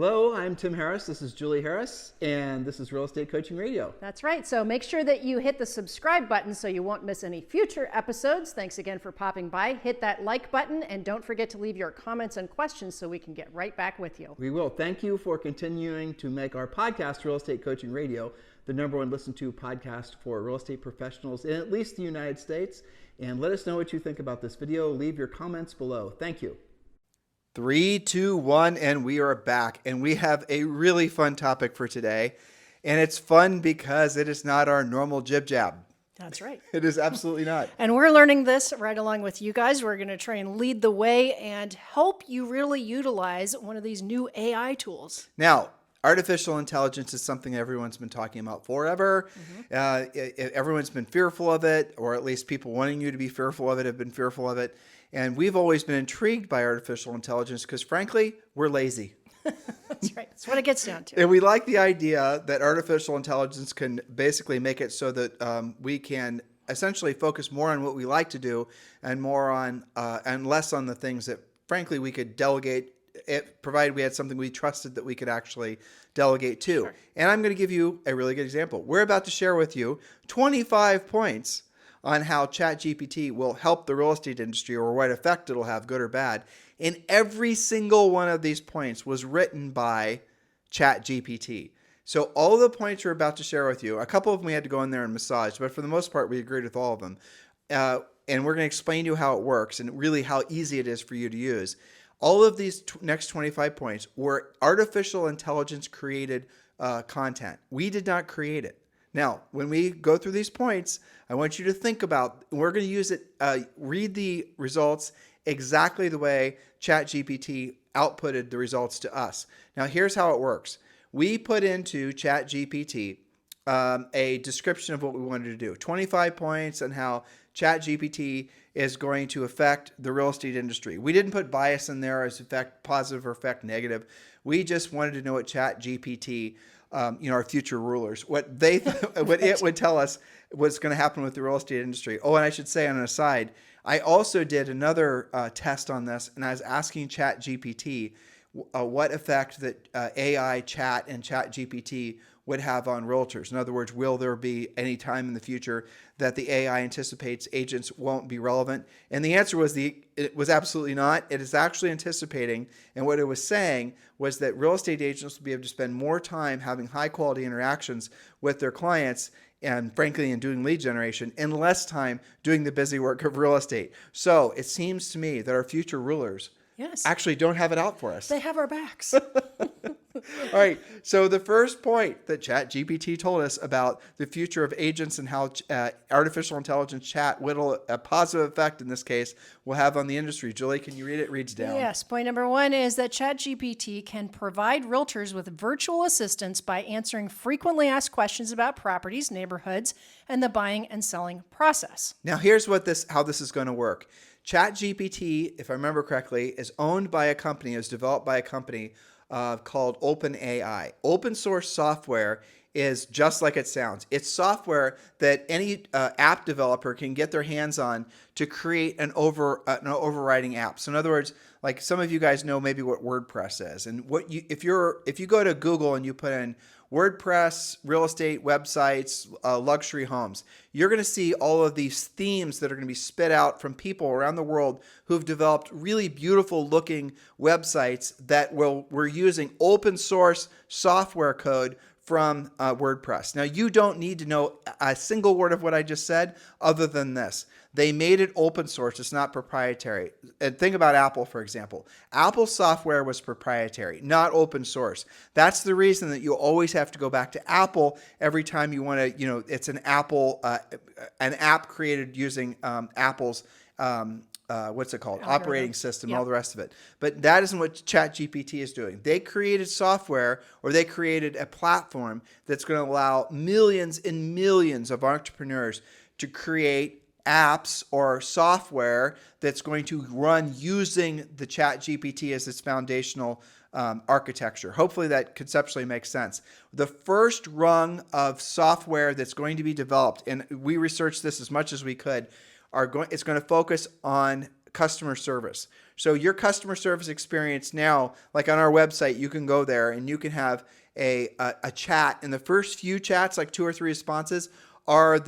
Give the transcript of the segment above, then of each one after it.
Hello, I'm Tim Harris. This is Julie Harris, and this is Real Estate Coaching Radio. That's right. So make sure that you hit the subscribe button so you won't miss any future episodes. Thanks again for popping by. Hit that like button, and don't forget to leave your comments and questions so we can get right back with you. We will. Thank you for continuing to make our podcast, Real Estate Coaching Radio, the #1 listened to podcast for real estate professionals in at least the United States. And let us know what you think about this video. Leave your comments below. Thank you. 3, 2, 1, and we are back. And we have a really fun topic for today. And it's fun because it is not our normal jib-jab. That's right. It is absolutely not. And we're learning this right along with you guys. We're going to try and lead the way and help you really utilize one of these new AI tools. Now, artificial intelligence is something everyone's been talking about forever. Everyone's been fearful of it, or at least people wanting you to be fearful of it have been fearful of it. And we've always been intrigued by artificial intelligence because, frankly, we're lazy. That's right. That's what it gets down to. And we like the idea that artificial intelligence can basically make it so that we can essentially focus more on what we like to do and more on and less on the things that, frankly, we could delegate, provided we had something we trusted that we could actually delegate to. Sure. And I'm going to give you a really good example. We're about to share with you 25 points on how ChatGPT will help the real estate industry, or what effect it'll have, good or bad. And every single one of these points was written by ChatGPT. So all the points we're about to share with you, a couple of them we had to go in there and massage, but for the most part, we agreed with all of them. And we're going to explain to you how it works and really how easy it is for you to use. All of these next 25 points were artificial intelligence created content. We did not create it. Now, when we go through these points, I want you to think about, we're going to use it, read the results exactly the way ChatGPT outputted the results to us. Now, here's how it works. We put into ChatGPT a description of what we wanted to do. 25 points on how ChatGPT is going to affect the real estate industry. We didn't put bias in there as affect positive or affect negative. We just wanted to know what ChatGPT, our future rulers, what it would tell us was going to happen with the real estate industry. Oh, and I should say on an aside, I also did another test on this, and I was asking ChatGPT what effect that AI chat and ChatGPT would have on realtors. In other words, will there be any time in the future that the AI anticipates agents won't be relevant? And the answer was it was absolutely not. It is actually anticipating, and what it was saying was that real estate agents will be able to spend more time having high quality interactions with their clients and, frankly, in doing lead generation, and less time doing the busy work of real estate. So it seems to me that our future rulers actually don't have it out for us. They have our backs. All right. So the first point that ChatGPT told us about the future of agents and how artificial intelligence chat, what a positive effect in this case will have on the industry. Julie, can you read it? It reads down. Yes. Point number 1 is that ChatGPT can provide realtors with virtual assistance by answering frequently asked questions about properties, neighborhoods, and the buying and selling process. Now, here's how this is going to work. ChatGPT, if I remember correctly, is owned by a company, is developed by a company called OpenAI. Open source software is just like it sounds. It's software that any app developer can get their hands on to create an overriding app. So in other words, like some of you guys know maybe what WordPress is, and if you go to Google and you put in WordPress, real estate websites, luxury homes, you're going to see all of these themes that are going to be spit out from people around the world who've developed really beautiful looking websites that we're using open source software code from WordPress. Now, you don't need to know a single word of what I just said other than this. They made it open source. It's not proprietary. And think about Apple, for example. Apple software was proprietary, not open source. That's the reason that you always have to go back to Apple every time you want to, it's an app created using Apple's what's it called? Operating system, all the rest of it. But that isn't what ChatGPT is doing. They created software, or they created a platform that's going to allow millions and millions of entrepreneurs to create apps or software that's going to run using the ChatGPT as its foundational architecture. Hopefully that conceptually makes sense. The first rung of software that's going to be developed, and we researched this as much as we could, it's going to focus on customer service. So your customer service experience now, like on our website, you can go there and you can have a chat. And the first few chats, like 2 or 3 responses, are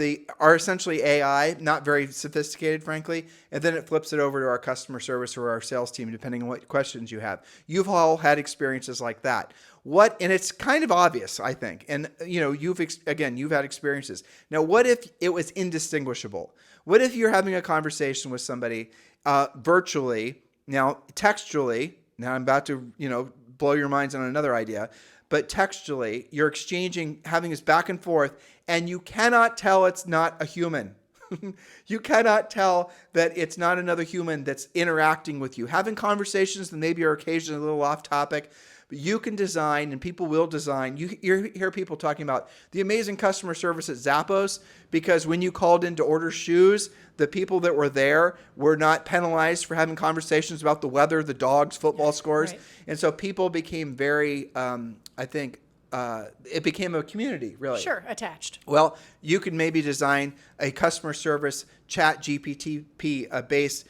essentially AI, not very sophisticated, frankly, and then it flips it over to our customer service or our sales team, depending on what questions you have. You've all had experiences like that. And it's kind of obvious, I think, and you've had experiences. Now, what if it was indistinguishable? What if you're having a conversation with somebody virtually, now textually? Now I'm about to blow your minds on another idea. But textually, you're having this back and forth, and you cannot tell it's not a human. You cannot tell that it's not another human that's interacting with you. Having conversations that maybe are occasionally a little off topic, but you can design, and people will design. You hear people talking about the amazing customer service at Zappos, because when you called in to order shoes, the people that were there were not penalized for having conversations about the weather, the dogs, football scores. Right. And so people became very, it became a community, really. Sure, attached. Well, you could maybe design a customer service ChatGPT based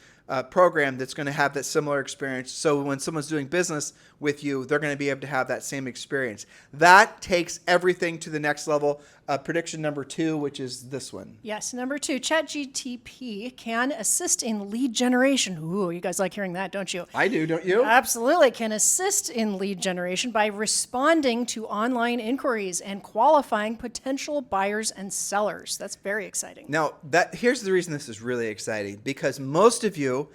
program that's going to have that similar experience. So when someone's doing business with you, they're going to be able to have that same experience. That takes everything to the next level. Prediction number 2, which is this one. Yes, number 2, ChatGPT can assist in lead generation. Ooh, you guys like hearing that, don't you? I do, don't you? Absolutely. Can assist in lead generation by responding to online inquiries and qualifying potential buyers and sellers. That's very exciting. Now, here's the reason this is really exciting, because most of you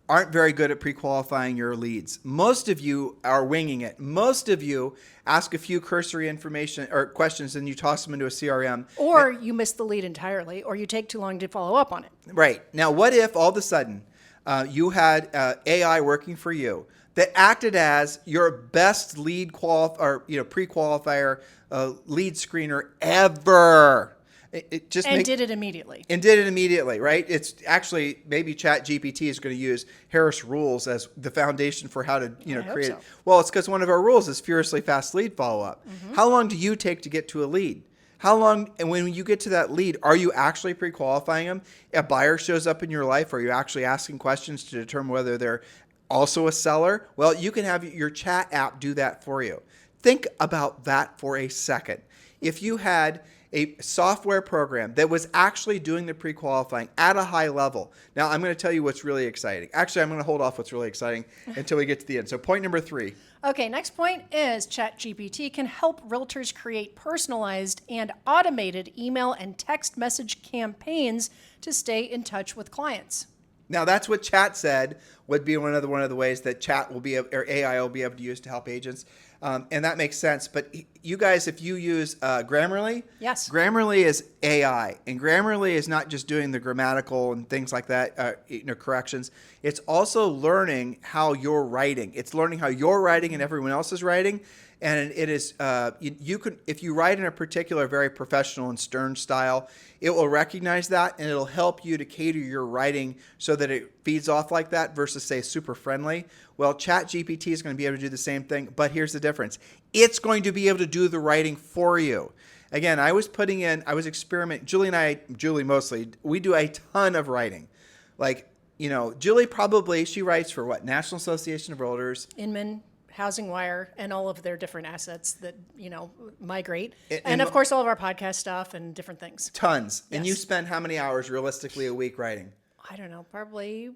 aren't very good at pre-qualifying your leads. Most of you are winging it. Most of you ask a few cursory information or questions and you toss them into a CRM. Or you miss the lead entirely, or you take too long to follow up on it. Right. Now, what if all of a sudden you had AI working for you that acted as your best lead pre-qualifier lead screener ever? Did it immediately. And did it immediately, right? It's actually, maybe ChatGPT is going to use Harris rules as the foundation for how to create it. Well, it's because one of our rules is furiously fast lead follow-up. Mm-hmm. How long do you take to get to a lead? How long, and when you get to that lead, are you actually pre-qualifying them? A buyer shows up in your life, are you actually asking questions to determine whether they're also a seller? Well, you can have your chat app do that for you. Think about that for a second. If you had a software program that was actually doing the pre-qualifying at a high level. Now, I'm going to tell you what's really exciting. Actually, I'm going to hold off what's really exciting until we get to the end. So point number 3. Okay, next point is ChatGPT can help realtors create personalized and automated email and text message campaigns to stay in touch with clients. Now, that's what Chat said would be one of the ways that AI will be able to use to help agents. And that makes sense. But you guys, if you use Grammarly, yes, Grammarly is AI, and Grammarly is not just doing the grammatical and things like that, corrections. It's also learning how you're writing. It's learning how you're writing and everyone else is writing. And it is, you can, if you write in a particular very professional and stern style, it will recognize that and it'll help you to cater your writing so that it feeds off like that versus, say, super friendly. Well, ChatGPT is going to be able to do the same thing, but here's the difference. It's going to be able to do the writing for you. Again, I was experimenting, Julie mostly, we do a ton of writing. Like, Julie she writes for what? National Association of Realtors. Inman. Housing Wire, and all of their different assets that, migrate. And of course, all of our podcast stuff and different things. Tons. Yes. And you spend how many hours realistically a week writing? I don't know, probably,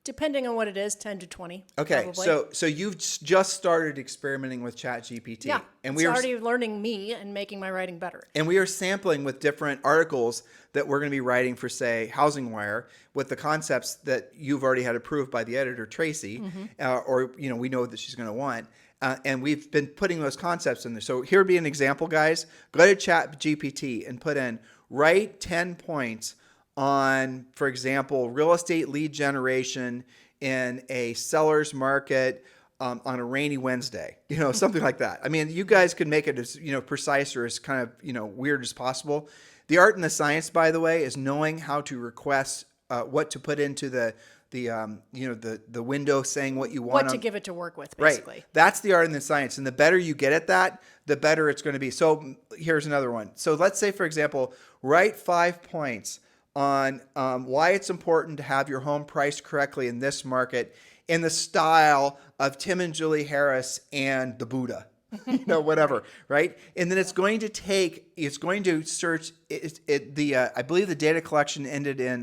depending on what it is, 10 to 20. Okay, probably. so you've just started experimenting with ChatGPT. Yeah, and it's already learning me and making my writing better. And we are sampling with different articles that we're going to be writing for, say, Housing Wire, with the concepts that you've already had approved by the editor, Tracy, mm-hmm. We know that she's going to want. And we've been putting those concepts in there. So here would be an example, guys. Go to ChatGPT and put in, write 10 points on, for example, real estate lead generation in a seller's market on a rainy Wednesday, something like that. I mean, you guys could make it as, precise or as kind of, weird as possible. The art and the science, by the way, is knowing how to request what to put into the window, saying what you want. What to give it to work with, basically. Right. That's the art and the science. And the better you get at that, the better it's going to be. So here's another one. So let's say, for example, write 5 points on why it's important to have your home priced correctly in this market in the style of Tim and Julie Harris and the Buddha. Whatever, right? And then it's going to search I believe the data collection ended in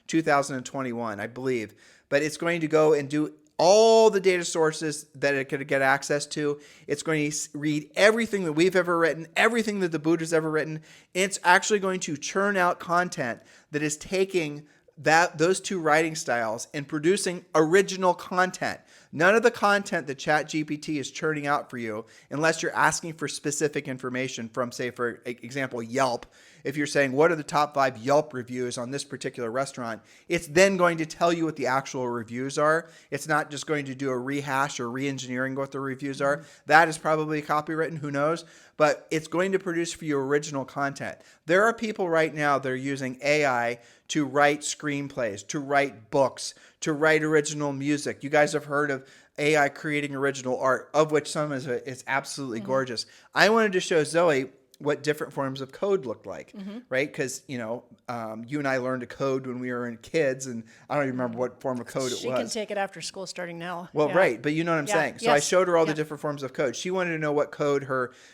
2021, I believe, but it's going to go and do all the data sources that it could get access to. It's going to read everything that we've ever written, everything that the Buddha's ever written. And it's actually going to churn out content that is taking those two writing styles and producing original content. None of the content that ChatGPT is churning out for you, unless you're asking for specific information from, say, for example, Yelp. If you're saying, what are the top 5 Yelp reviews on this particular restaurant, it's then going to tell you what the actual reviews are. It's not just going to do a rehash or re-engineering what the reviews are. That is probably copywritten, who knows? But it's going to produce for you original content. There are people right now that are using AI to write screenplays, to write books, to write original music. You guys have heard of AI creating original art, of which some is absolutely gorgeous. I wanted to show Zoe what different forms of code looked like, right? Because, you and I learned to code when we were kids, and I don't even remember what form of code it was. She can take it after school starting now. Well, right, but you know what I'm saying. So I showed her all the Yeah. different forms of code. She wanted to know what code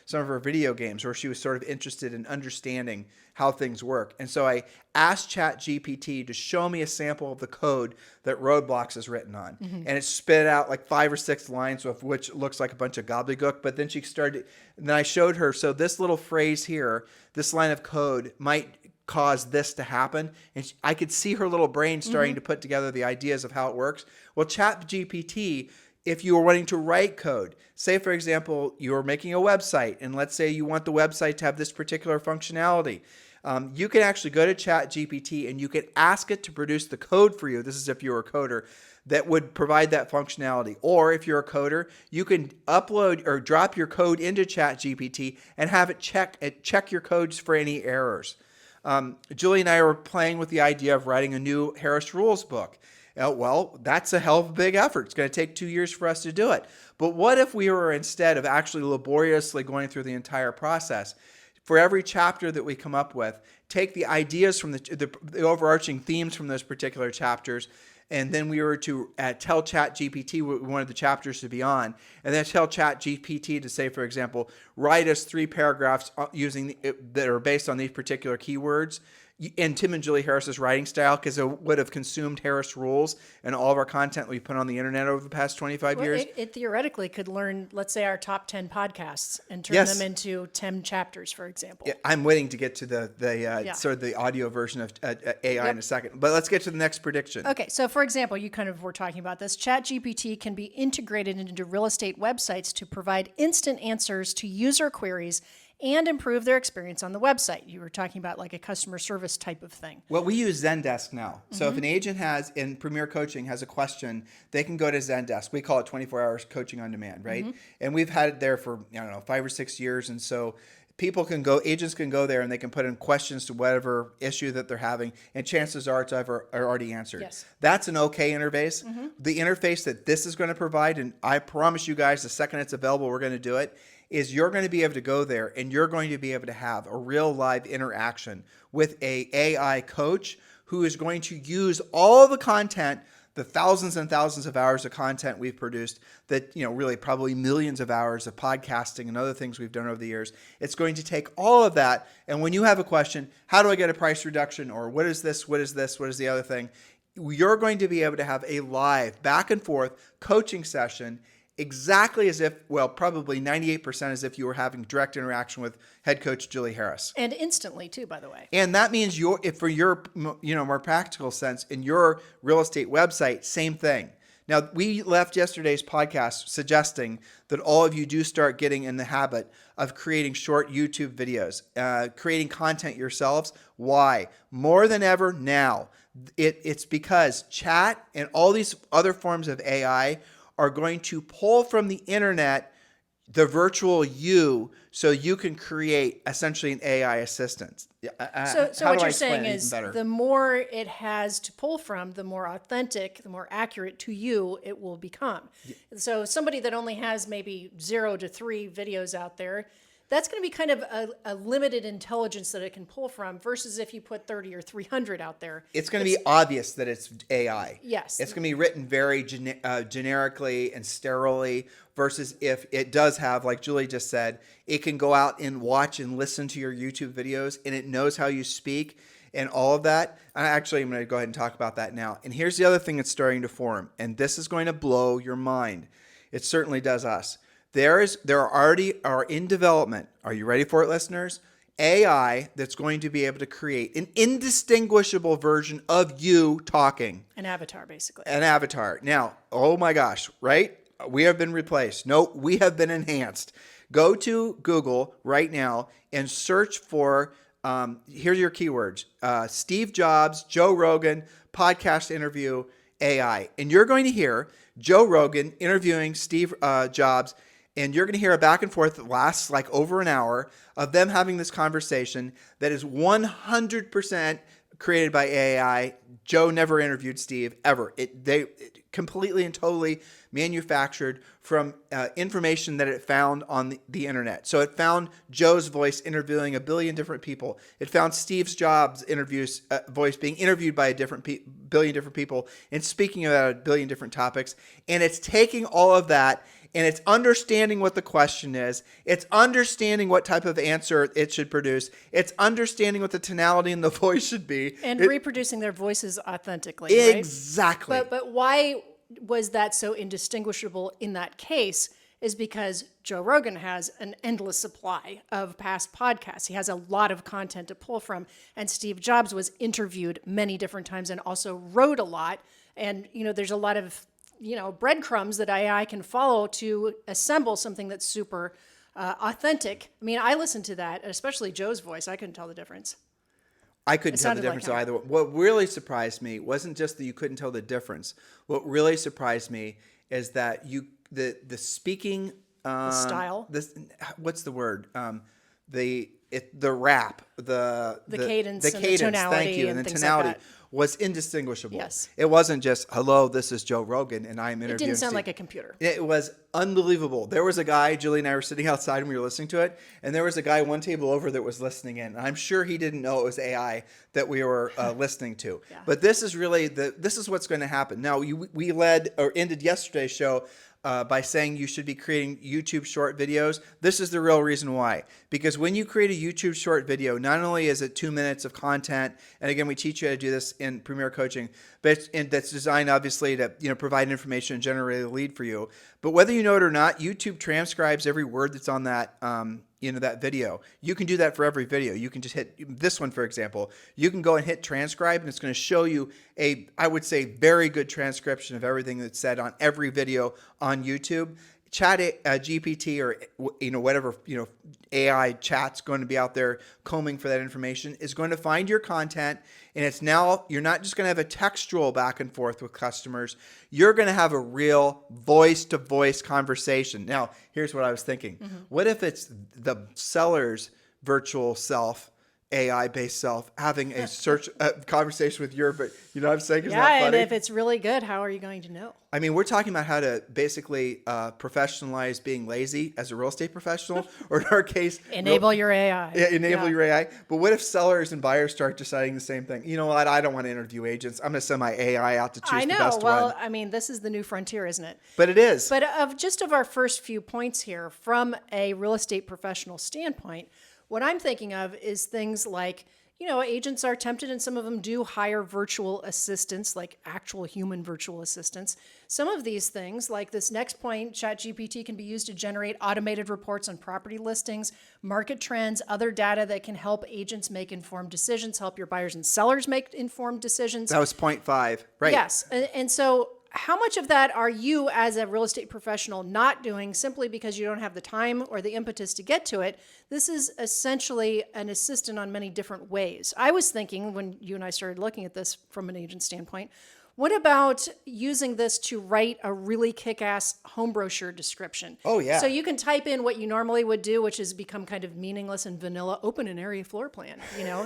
some of her video games, or she was sort of interested in understanding how things work. And so I asked ChatGPT to show me a sample of the code that Roadblocks is written on. And it spit out like 5 or 6 lines, of which looks like a bunch of gobbledygook. But then then I showed her, so this little phrase here, this line of code might cause this to happen. And I could see her little brain starting to put together the ideas of how it works. Well, ChatGPT, if you were wanting to write code, say, for example, you're making a website, and let's say you want the website to have this particular functionality. You can actually go to ChatGPT and you can ask it to produce the code for you. This is if you're a coder that would provide that functionality. Or if you're a coder, you can upload or drop your code into ChatGPT and have it check your codes for any errors. Julie and I were playing with the idea of writing a new Harris Rules book. Well, that's a hell of a big effort. It's going to take 2 years for us to do it. But what if we were, instead of actually laboriously going through the entire process, for every chapter that we come up with, take the ideas from the overarching themes from those particular chapters, and then we were to tell ChatGPT what we wanted the chapters to be on, and then tell ChatGPT to say, for example, write us 3 paragraphs that are based on these particular keywords in Tim and Julie Harris's writing style, because it would have consumed Harris Rules and all of our content we put on the internet over the past 25 years. It theoretically could learn, let's say, our top 10 podcasts and turn them into 10 chapters, for example. Yeah, I'm waiting to get to the sort of the audio version of AI in a second. But let's get to the next prediction. Okay, so for example, you kind of were talking about this. ChatGPT can be integrated into real estate websites to provide instant answers to user queries and improve their experience on the website. You were talking about like a customer service type of thing. Well, we use Zendesk now. So if an agent in Premier Coaching has a question, they can go to Zendesk. We call it 24 hours coaching on demand, right? And we've had it there for, 5 or 6 years. And so agents can go there and they can put in questions to whatever issue that they're having, and chances are are already answered. Yes. That's an okay interface. The interface that this is going to provide, and I promise you guys, the second it's available, we're going to do it, is you're going to be able to go there and you're going to be able to have a real live interaction with a AI coach who is going to use all the content, the thousands and thousands of hours of content we've produced, that, really probably millions of hours of podcasting and other things we've done over the years. It's going to take all of that. And when you have a question, how do I get a price reduction? Or what is this? What is this? What is the other thing? You're going to be able to have a live back and forth coaching session, exactly as if, probably 98% as if you were having direct interaction with head coach Julie Harris. And instantly too, by the way. And that means for your, more practical sense, in your real estate website, same thing. Now, we left yesterday's podcast suggesting that all of you do start getting in the habit of creating short YouTube videos, creating content yourselves. Why? More than ever now, it's because chat and all these other forms of AI are going to pull from the internet the virtual you, so you can create essentially an AI assistant. So what you're saying is the more it has to pull from, the more authentic, the more accurate to you it will become. So somebody that only has maybe 0 to 3 videos out there, that's going to be kind of a limited intelligence that it can pull from versus if you put 30 or 300 out there. It's going to be obvious that it's AI. Yes. It's going to be written very generically and sterilely versus if it does have, like Julie just said, it can go out and watch and listen to your YouTube videos and it knows how you speak and all of that. I'm going to go ahead and talk about that now. And here's the other thing that's starting to form, and this is going to blow your mind. It certainly does us. There are in development. Are you ready for it, listeners? AI that's going to be able to create an indistinguishable version of you talking. An avatar, basically. An avatar. Now, oh my gosh, right? We have been replaced. No, we have been enhanced. Go to Google right now and search for, here's your keywords, Steve Jobs, Joe Rogan, podcast interview, AI. And you're going to hear Joe Rogan interviewing Steve Jobs. And you're going to hear a back and forth that lasts like over an hour of them having this conversation that is 100% created by AI. Joe never interviewed Steve ever. They completely and totally manufactured from information that it found on the internet. So it found Joe's voice interviewing a billion different people. It found Steve Jobs' voice being interviewed by a billion different people and speaking about a billion different topics. And it's taking all of that and it's understanding what the question is. It's understanding what type of answer it should produce. It's understanding what the tonality in the voice should be. And reproducing their voices authentically, right? Exactly. But why was that so indistinguishable in that case is because Joe Rogan has an endless supply of past podcasts. He has a lot of content to pull from. And Steve Jobs was interviewed many different times and also wrote a lot. And, there's a lot of breadcrumbs that AI can follow to assemble something that's super authentic. I mean, I listened to that, especially Joe's voice. I couldn't tell the difference. I couldn't tell the difference either. What really surprised me wasn't just that you couldn't tell the difference. What really surprised me is that the speaking the style. What's the word? The rap, the cadence, and the tonality, thank you, and the tonality. Like was indistinguishable. Yes. It wasn't just, hello, this is Joe Rogan, and I'm interviewing It didn't sound Steve. like a computer. It was unbelievable. There was a guy, Julie and I were sitting outside and we were listening to it, and there was a guy one table over that was listening in. I'm sure he didn't know it was AI that we were listening to. Yeah. But this is really, this is what's going to happen. Now, we ended yesterday's show by saying you should be creating YouTube short videos. This is the real reason why. Because when you create a YouTube short video, not only is it 2 minutes of content, and again, we teach you how to do this in Premier Coaching, but that's designed obviously to provide information and generate a lead for you. But whether you know it or not, YouTube transcribes every word that's on that that video. You can do that for every video. You can just hit this one, for example. You can go and hit transcribe, and it's going to show you I would say, very good transcription of everything that's said on every video on YouTube. ChatGPT or whatever AI chat's going to be out there combing for that information is going to find your content, and you're not just going to have a textual back and forth with customers. You're going to have a real voice-to-voice conversation. Now, here's what I was thinking. Mm-hmm. What if it's the seller's virtual self, AI-based self, having a conversation with but you know what I'm saying? Isn't that funny? And if it's really good, how are you going to know? I mean, we're talking about how to basically professionalize being lazy as a real estate professional, or in our case, enable your AI. Yeah, enable your AI. But what if sellers and buyers start deciding the same thing? You know what? I don't want to interview agents. I'm going to send my AI out to choose the best one. Well, I mean, this is the new frontier, isn't it? But it is. But of our first few points here, from a real estate professional standpoint, what I'm thinking of is things like, agents are tempted, and some of them do hire virtual assistants, like actual human virtual assistants. Some of these things, like this next point, ChatGPT can be used to generate automated reports on property listings, market trends, other data that can help agents make informed decisions, help your buyers and sellers make informed decisions. That was point 5, right? Yes. And so how much of that are you as a real estate professional not doing simply because you don't have the time or the impetus to get to it? This is essentially an assistant on many different ways. I was thinking when you and I started looking at this from an agent standpoint, what about using this to write a really kick-ass home brochure description? Oh, yeah. So you can type in what you normally would do, which has become kind of meaningless and vanilla, open an area floor plan.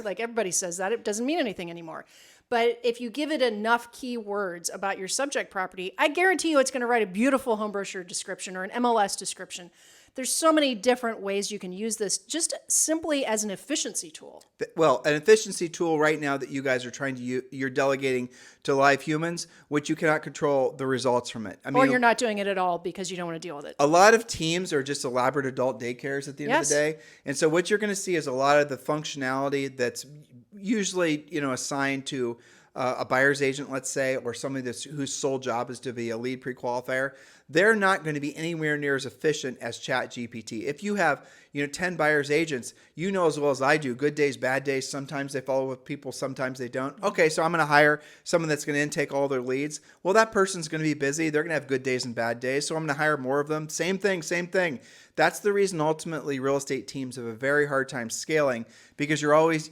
Like everybody says that. It doesn't mean anything anymore. But if you give it enough keywords about your subject property, I guarantee you it's going to write a beautiful home brochure description or an MLS description. there's so many different ways you can use this just simply as an efficiency tool. Well, an efficiency tool right now that you guys are trying to use, you're delegating to live humans, which you cannot control the results from it. I mean, Or you're not doing it at all because you don't want to deal with it. a lot of teams are just elaborate adult daycares at the end of the day. And so what you're going to see is a lot of the functionality that's usually, assigned to a buyer's agent, let's say, or somebody whose sole job is to be a lead pre-qualifier. They're not going to be anywhere near as efficient as ChatGPT. If you have, 10 buyer's agents, you know as well as I do, good days, bad days. Sometimes they follow with people, sometimes they don't. Okay, so I'm going to hire someone that's going to intake all their leads. Well, that person's going to be busy. They're going to have good days and bad days. So I'm going to hire more of them. Same thing. That's the reason ultimately real estate teams have a very hard time scaling, because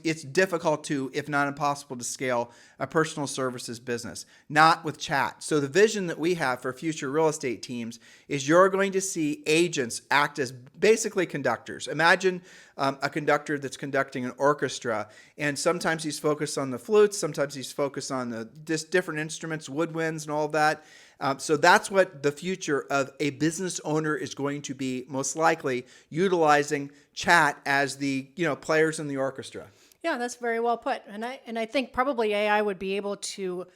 it's difficult to, if not impossible, to scale a personal services business, not with chat. So the vision that we have for future real estate teams is you're going to see agents act as basically conductors. Imagine a conductor that's conducting an orchestra, and sometimes he's focused on the flutes, sometimes he's focused on the different instruments, woodwinds and all of that. So that's what the future of a business owner is going to be, most likely utilizing chat as the players in the orchestra. Yeah, that's very well put. And I think probably AI would be able to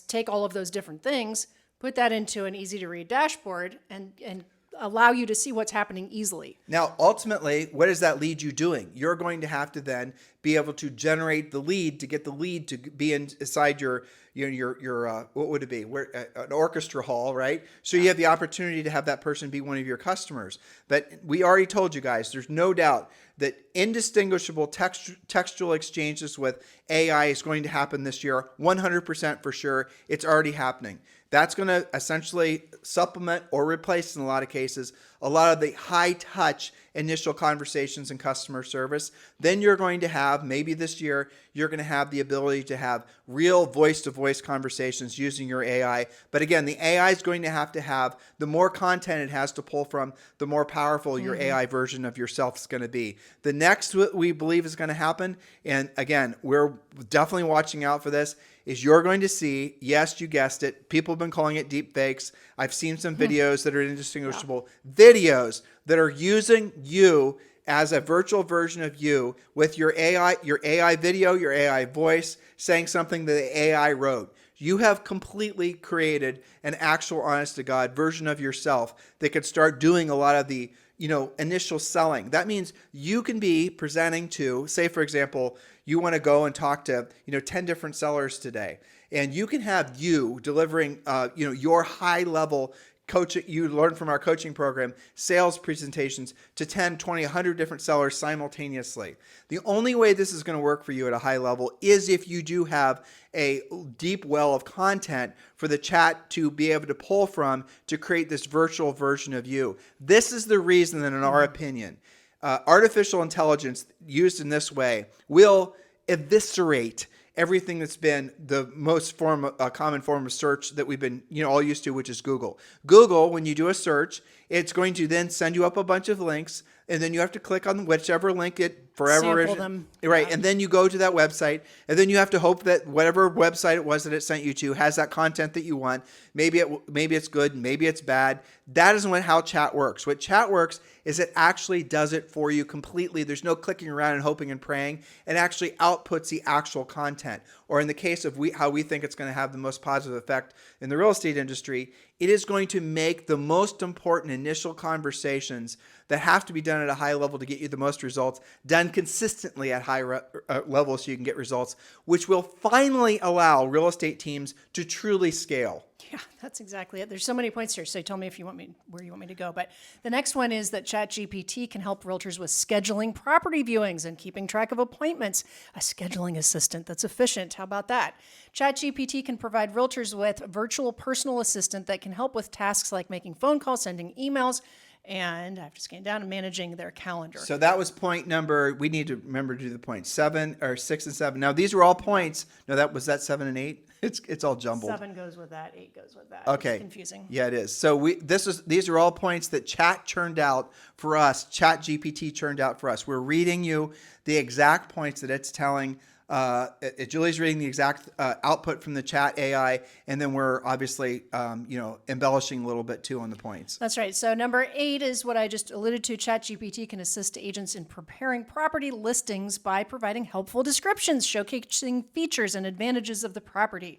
take all of those different things, put that into an easy to read dashboard, and allow you to see what's happening easily. Now, ultimately, what is that lead you doing? You're going to have to then be able to generate the lead to get the lead to be inside your what would it be? An orchestra hall, right? So you have the opportunity to have that person be one of your customers. But we already told you guys, there's no doubt that indistinguishable textual exchanges with AI is going to happen this year, 100% for sure. It's already happening. That's going to essentially supplement or replace, in a lot of cases, a lot of the high-touch initial conversations and customer service. Then you're going to have, maybe this year, you're going to have the ability to have real voice-to-voice conversations using your AI. But again, the AI is going to have the more content it has to pull from, the more powerful your AI version of yourself is going to be. The next what we believe is going to happen, and again, we're definitely watching out for this, is you're going to see, yes, you guessed it, people have been calling it deep fakes. I've seen some videos that are indistinguishable, videos that are using you as a virtual version of you with your AI video, your AI voice, saying something that the AI wrote. You have completely created an actual honest-to-God version of yourself that could start doing a lot of the initial selling. That means you can be presenting to, say, for example, you want to go and talk to, 10 different sellers today, and you can have you delivering, your high level coaching, you learn from our coaching program, sales presentations to 10, 20, 100 different sellers simultaneously. The only way this is going to work for you at a high level is if you do have a deep well of content for the chat to be able to pull from to create this virtual version of you. This is the reason that, in our opinion, artificial intelligence used in this way will eviscerate everything that's been the most common form of search that we've been all used to, which is Google. Google, when you do a search, it's going to then send you up a bunch of links, and then you have to click on whichever link it forever is. Right, and then you go to that website, and then you have to hope that whatever website it was that it sent you to has that content that you want. Maybe it's good, maybe it's bad. That isn't how chat works. What chat works is it actually does it for you completely. There's no clicking around and hoping and praying. It actually outputs the actual content. Or in the case of how we think it's going to have the most positive effect in the real estate industry, it is going to make the most important initial conversations that have to be done at a high level to get you the most results done consistently at high levels so you can get results, which will finally allow real estate teams to truly scale. Yeah, that's exactly it. There's so many points here. So tell me where you want me to go. But the next one is that ChatGPT can help realtors with scheduling property viewings and keeping track of appointments. A scheduling assistant that's efficient. How about that? ChatGPT can provide realtors with a virtual personal assistant that can help with tasks like making phone calls, sending emails, and I have to scan down and managing their calendar. So that was point number. We need to remember to do the points 7 or 6 and 7. Now these were all points. No, was that 7 and 8. It's all jumbled. 7 goes with that. 8 goes with that. Okay, it's confusing. Yeah, it is. So these are all points that Chat churned out for us. ChatGPT churned out for us. We're reading you the exact points that it's telling Julie's reading the exact output from the chat AI, and then we're obviously, embellishing a little bit too on the points. That's right. So number 8 is what I just alluded to. ChatGPT can assist agents in preparing property listings by providing helpful descriptions, showcasing features and advantages of the property.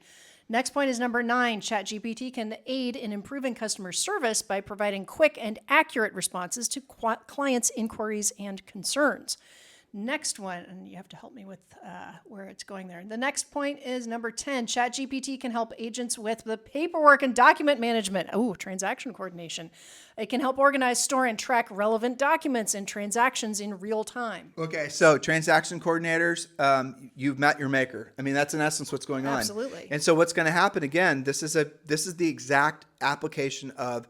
Next point is number 9. ChatGPT can aid in improving customer service by providing quick and accurate responses to clients' inquiries and concerns. Next one, and you have to help me with where it's going there. The next point is number 10. ChatGPT can help agents with the paperwork and document management. Oh, transaction coordination. It can help organize, store, and track relevant documents and transactions in real time. Okay, so transaction coordinators, you've met your maker. I mean, that's in essence what's going on. Absolutely. And so what's going to happen again? This is the exact application of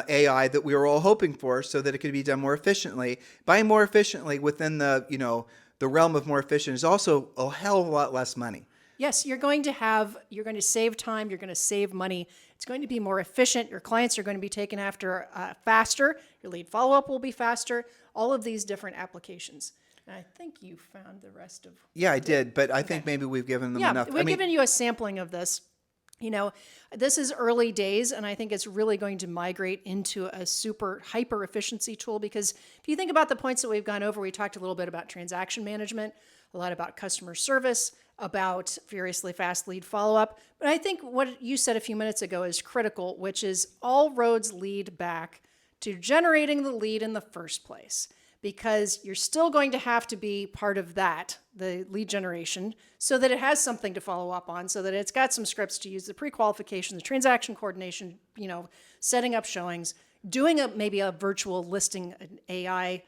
AI that we were all hoping for, so that it could be done more efficiently. By more efficiently, within the realm of more efficient, is also a hell of a lot less money. Yes, you're going to save time, you're going to save money. It's going to be more efficient. Your clients are going to be taken after faster. Your lead follow-up will be faster. All of these different applications. And I think you found the rest of. Yeah, I did, but I think maybe we've given them enough. We've given you a sampling of this. This is early days, and I think it's really going to migrate into a super hyper efficiency tool, because if you think about the points that we've gone over, we talked a little bit about transaction management, a lot about customer service, about furiously fast lead follow-up. But I think what you said a few minutes ago is critical, which is all roads lead back to generating the lead in the first place, because you're still going to have to be part of that, the lead generation, so that it has something to follow up on, so that it's got some scripts to use, the pre-qualification, the transaction coordination, setting up showings, doing maybe a virtual listing, an AI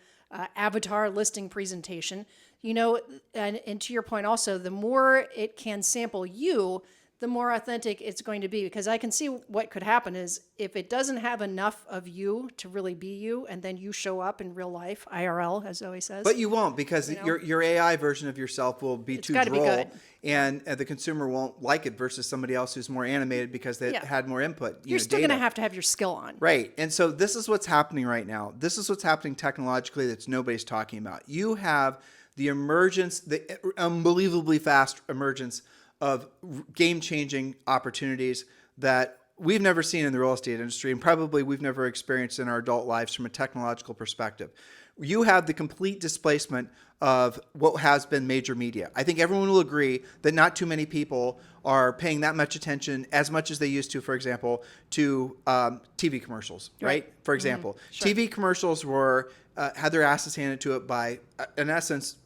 avatar listing presentation, and to your point also, the more it can sample you, the more authentic it's going to be. Because I can see what could happen is if it doesn't have enough of you to really be you, and then you show up in real life, IRL, as Zoe says. But you won't, because your AI version of yourself will be too droll, be good. and the consumer won't like it versus somebody else who's more animated because they had more input. You're still going to have your skill on. Right. And so this is what's happening right now. This is what's happening technologically that nobody's talking about. You have the unbelievably fast emergence of game-changing opportunities that we've never seen in the real estate industry, and probably we've never experienced in our adult lives from a technological perspective. You have the complete displacement of what has been major media. I think everyone will agree that not too many people are paying that much attention, as much as they used to, for example, to TV commercials, right? For example, Sure. TV commercials were had their asses handed to it by, in essence,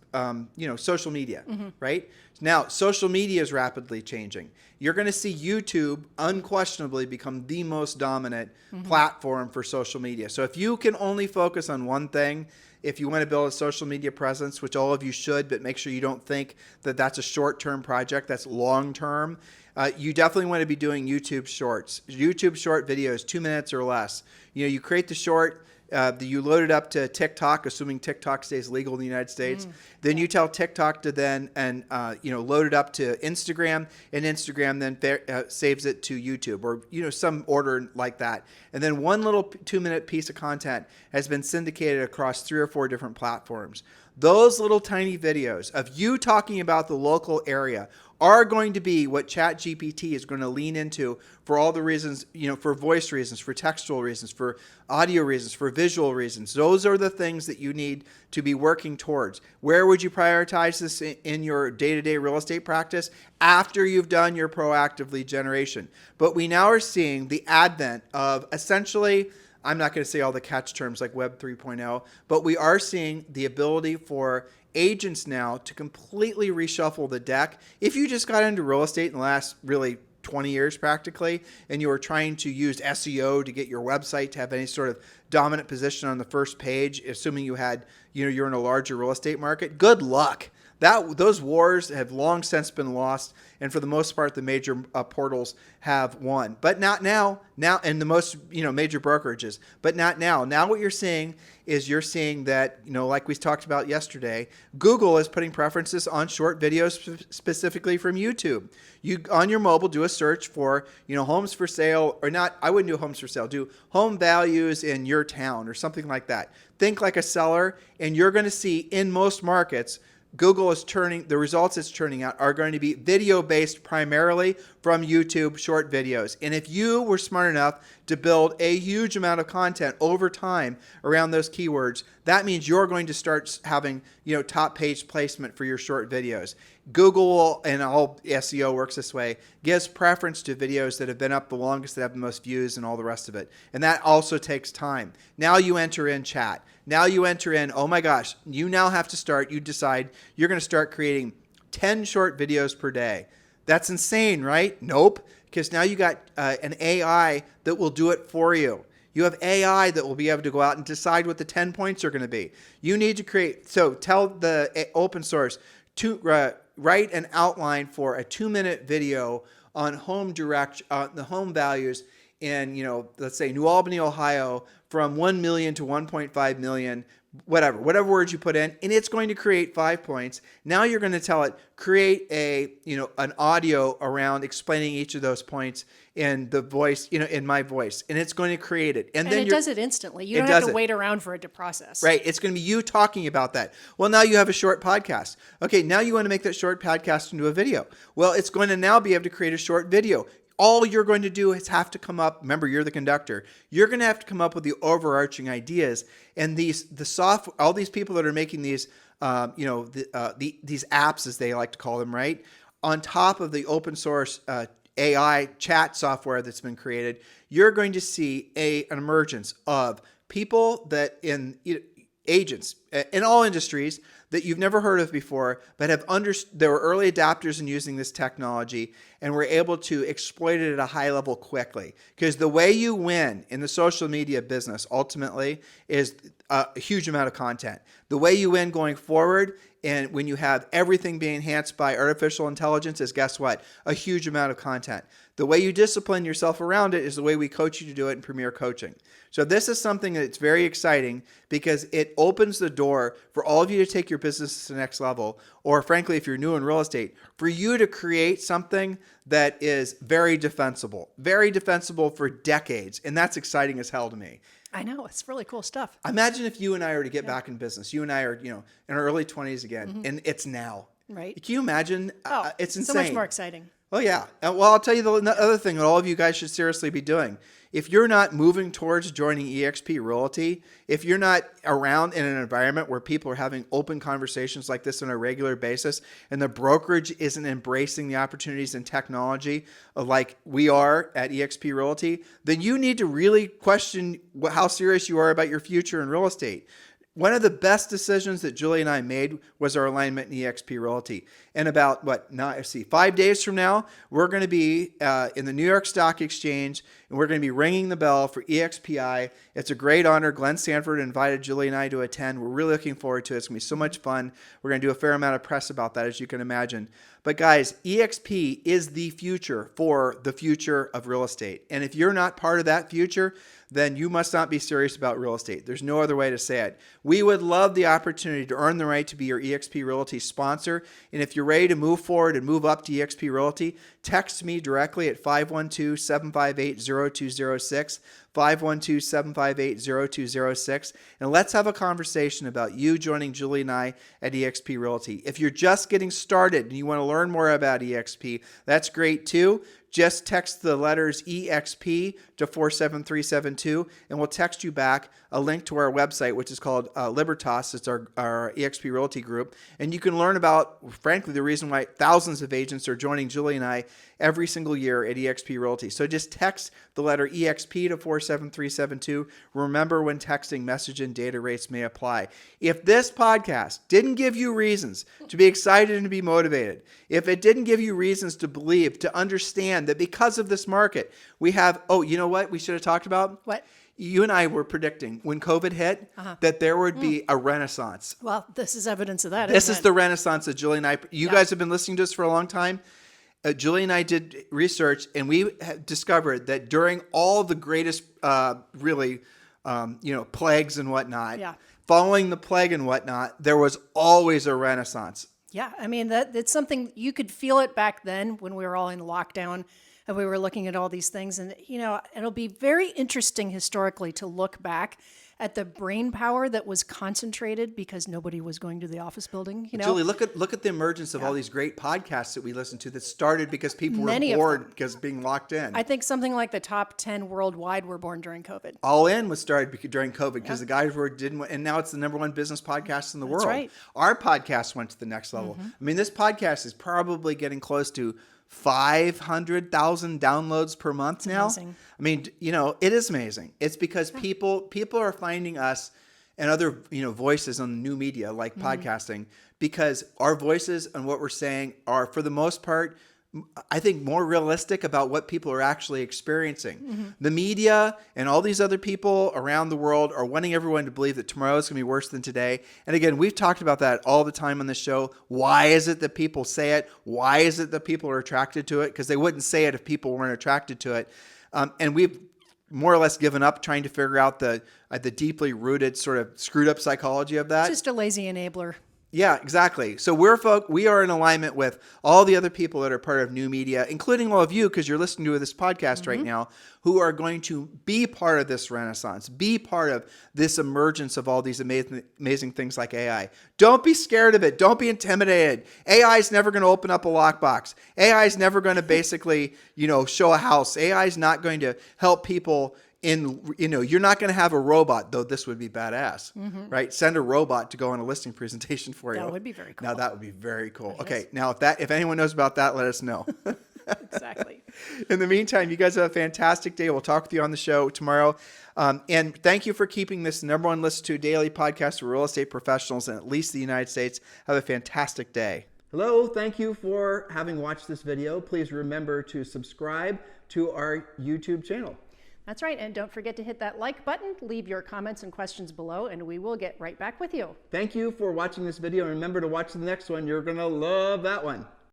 social media, right? Now, social media is rapidly changing. You're going to see YouTube unquestionably become the most dominant platform for social media. So if you can only focus on one thing, if you want to build a social media presence, which all of you should, but make sure you don't think that that's a short-term project, that's long-term. You definitely want to be doing YouTube shorts. YouTube short videos, 2 minutes or less. You create the short, you load it up to TikTok, assuming TikTok stays legal in the United States. Then you tell TikTok to then load it up to Instagram, and Instagram then saves it to YouTube, or some order like that. And then one little 2-minute piece of content has been syndicated across 3 or 4 different platforms. Those little tiny videos of you talking about the local area are going to be what ChatGPT is going to lean into for all the reasons, for voice reasons, for textual reasons, for audio reasons, for visual reasons. Those are the things that you need to be working towards. Where would you prioritize this in your day-to-day real estate practice? After you've done your proactive lead generation. But we now are seeing the advent of essentially, I'm not going to say all the catch terms like Web 3.0, but we are seeing the ability for agents now to completely reshuffle the deck. If you just got into real estate in the last really 20 years practically, and you were trying to use SEO to get your website to have any sort of dominant position on the first page, assuming you had, you're in a larger real estate market, good luck. Those wars have long since been lost, and for the most part, the major portals have won. But not now. Now, and the most major brokerages, but not now. Now, what you're seeing that like we talked about yesterday, Google is putting preferences on short videos specifically from YouTube. You on your mobile do a search for homes for sale, or not. I wouldn't do homes for sale. Do home values in your town or something like that. Think like a seller, and you're going to see in most markets the results it's turning out are going to be video based primarily from YouTube short videos. And if you were smart enough to build a huge amount of content over time around those keywords, that means you're going to start having, top page placement for your short videos. Google, and all SEO works this way, gives preference to videos that have been up the longest, that have the most views and all the rest of it. And that also takes time. Now you enter in chat. Now you enter in, oh my gosh, you now have to you decide you're going to start creating 10 short videos per day. That's insane, right? Nope. Because now you got an AI that will do it for you. You have AI that will be able to go out and decide what the 10 points are going to be. You need to tell the open source to write an outline for a 2-minute video on the home values in, let's say New Albany, Ohio, from 1 million to 1.5 million, whatever words you put in, and it's going to create 5 points. Now you're going to tell it, create an audio around explaining each of those points in the voice, in my voice, and it's going to create it. And then it does it instantly. You don't have to wait around for it to process. Right. It's going to be you talking about that. Well, now you have a short podcast. Okay, now you want to make that short podcast into a video. Well, it's going to now be able to create a short video. All you're going to do is have to come up. Remember, you're the conductor. You're going to have to come up with the overarching ideas. And all these people that are making these, these apps, as they like to call them, right, on top of the open source AI chat software that's been created, you're going to see an emergence of people agents in all industries that you've never heard of before, but there were early adopters in using this technology and were able to exploit it at a high level quickly. Because the way you win in the social media business ultimately is a huge amount of content. The way you win going forward, and when you have everything being enhanced by artificial intelligence, is guess what? A huge amount of content. The way you discipline yourself around it is the way we coach you to do it in Premier Coaching. So this is something that's very exciting because it opens the door for all of you to take your business to the next level, or frankly, if you're new in real estate, for you to create something that is very defensible for decades. And that's exciting as hell to me. I know. It's really cool stuff. Imagine if you and I were to get back in business. You and I are, in our early 20s again, and it's now. Right. Can you imagine? It's insane. So much more exciting. Oh, yeah. Well, I'll tell you the other thing that all of you guys should seriously be doing. If you're not moving towards joining eXp Realty, if you're not around in an environment where people are having open conversations like this on a regular basis, and the brokerage isn't embracing the opportunities in technology like we are at eXp Realty, then you need to really question how serious you are about your future in real estate. One of the best decisions that Julie and I made was our alignment in eXp Realty. And about 5 days from now, we're going to be in the New York Stock Exchange, and we're going to be ringing the bell for EXPI. It's a great honor. Glenn Sanford invited Julie and I to attend. We're really looking forward to it. It's going to be so much fun. We're going to do a fair amount of press about that, as you can imagine. But guys, EXP is the future for the future of real estate. And if you're not part of that future, then you must not be serious about real estate. There's no other way to say it. We would love the opportunity to earn the right to be your eXp Realty sponsor. And if you're ready to move forward and move up to eXp Realty, text me directly at 512-758-0206, 512-758-0206, and let's have a conversation about you joining Julie and I at eXp Realty. If you're just getting started and you want to learn more about eXp, that's great too. Just text the letters EXP to 47372, and we'll text you back a link to our website, which is called Libertas. It's our eXp Realty group. And you can learn about, frankly, the reason why thousands of agents are joining Julie and I every single year at eXp Realty. So just text the letter EXP to 47372. Remember, when texting, message and data rates may apply. If this podcast didn't give you reasons to be excited and to be motivated, if it didn't give you reasons to believe, to understand that because of this market, we have, you know what we should have talked about? What? You and I were predicting when COVID hit that there would be a renaissance. Well, this is evidence of that. This is the renaissance that Julie and I, you guys have been listening to us for a long time. Julie and I did research, and we discovered that during all the greatest, plagues and whatnot, following the plague and whatnot, there was always a renaissance. Yeah, I mean, that's something you could feel it back then when we were all in lockdown and we were looking at all these things. And, it'll be very interesting historically to look back at the brain power that was concentrated because nobody was going to the office building. You know, Julie, look at the emergence of all these great podcasts that we listen to that started because people Many were of bored them. because of being locked in. I think something like the top 10 worldwide were born during COVID. All In was started during COVID because the guys didn't, and now it's the #1 business podcast in the world. right. Our podcast went to the next level. I mean, this podcast is probably getting close to 500,000 downloads per month now. Amazing. I mean, you know, it is amazing. It's because people are finding us and other, you know, voices on the new media like podcasting, because our voices and what we're saying are, for the most part, I think, more realistic about what people are actually experiencing. The media and all these other people around the world are wanting everyone to believe that tomorrow is going to be worse than today. And again, we've talked about that all the time on the show. Why is it that people say it? Why is it that people are attracted to it? Because they wouldn't say it if people weren't attracted to it. And we've more or less given up trying to figure out the deeply rooted sort of screwed up psychology of that. Just a lazy enabler. Yeah, exactly. So we are in alignment with all the other people that are part of new media, including all of you, because you're listening to this podcast right now, who are going to be part of this renaissance, be part of this emergence of all these amazing things like AI. Don't be scared of it. Don't be intimidated. AI is never going to open up a lockbox. AI is never going to basically, show a house. AI is not going to help people. You're not going to have a robot, though this would be badass, right? Send a robot to go on a listing presentation for you. That would be very cool. Now that would be very cool. Okay. Now if anyone knows about that, let us know. Exactly. In the meantime, you guys have a fantastic day. We'll talk with you on the show tomorrow. And thank you for keeping this #1 listened to daily podcast for real estate professionals in at least the United States. Have a fantastic day. Hello, thank you for having watched this video. Please remember to subscribe to our YouTube channel. That's right. And don't forget to hit that like button, leave your comments and questions below, and we will get right back with you. Thank you for watching this video. And remember to watch the next one. You're going to love that one.